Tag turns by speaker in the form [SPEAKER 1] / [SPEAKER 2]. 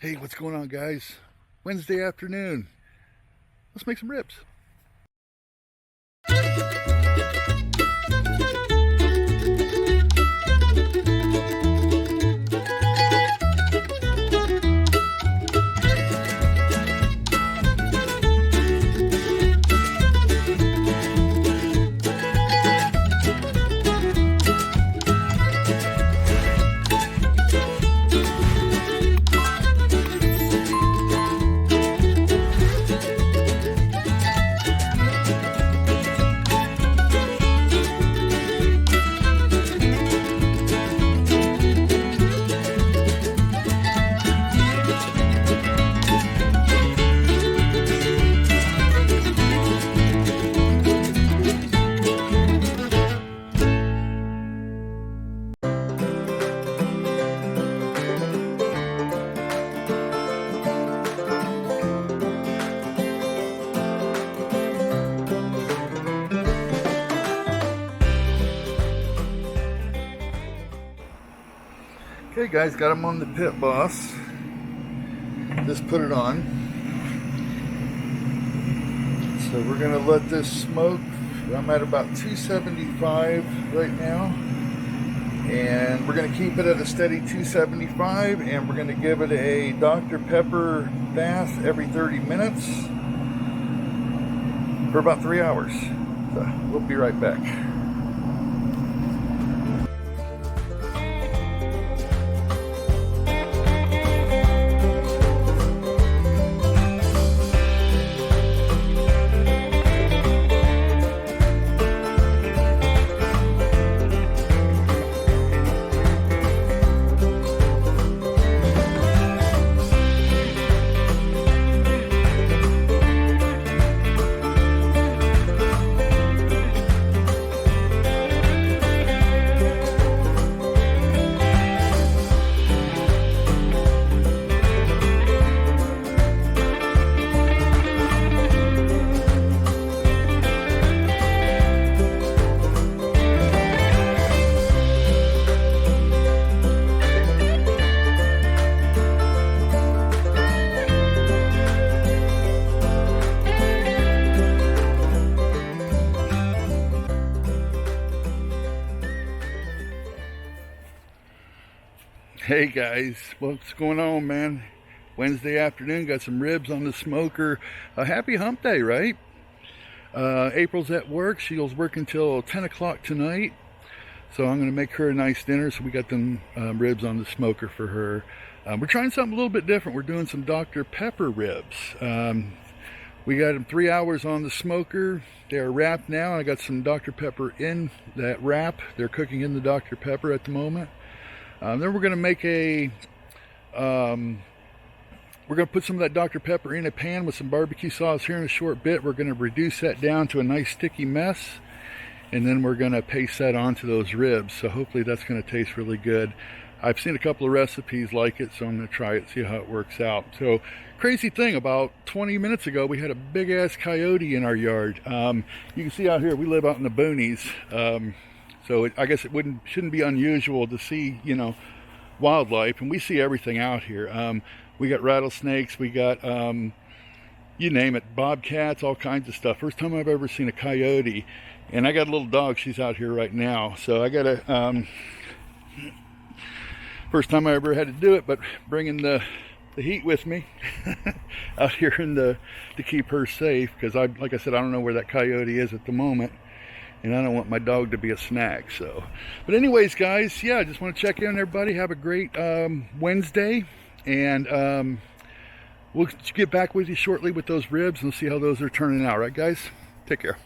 [SPEAKER 1] Hey, what's going on, guys? Wednesday afternoon. Let's make some ribs. Okay, guys, got them on the Pit Boss. Just put it on. So we're gonna let this smoke. I'm at about 275 right now, and we're gonna keep it at a steady 275, and we're gonna give it a Dr. Pepper bath every 30 minutes for about 3 hours. So we'll be right back. Hey guys, what's going on, man? Wednesday afternoon, got some ribs on the smoker. A happy hump day, right? April's at work. She'll work until 10 o'clock tonight. So I'm gonna make her a nice dinner. So we got them ribs on the smoker for her. We're trying something a little bit different. We're doing some Dr. Pepper ribs. We got them 3 hours on the smoker. They're wrapped now. I got some Dr. Pepper in that wrap. They're cooking in the Dr. Pepper at the moment. Then we're going to make we're going to put some of that Dr. Pepper in a pan with some barbecue sauce here in a short bit. We're going to reduce that down to a nice sticky mess, and then we're going to paste that onto those ribs. So hopefully that's going to taste really good. I've seen a couple of recipes like it, so I'm going to try it, see how it works out. So crazy thing, about 20 minutes ago we had a big ass coyote in our yard. You can see out here, we live out in the boonies. So I guess it shouldn't be unusual to see, you know, wildlife, and we see everything out here. We got rattlesnakes, we got, you name it, bobcats, all kinds of stuff. First time I've ever seen a coyote, and I got a little dog. She's out here right now. So I got a, first time I ever had to do it, but bringing the heat with me out here to keep her safe, because like I said, I don't know where that coyote is at the moment. And I don't want my dog to be a snack. So, but anyways, guys, yeah, I just want to check in on everybody. Have a great Wednesday, and we'll get back with you shortly with those ribs and see how those are turning out. Right, guys? Take care.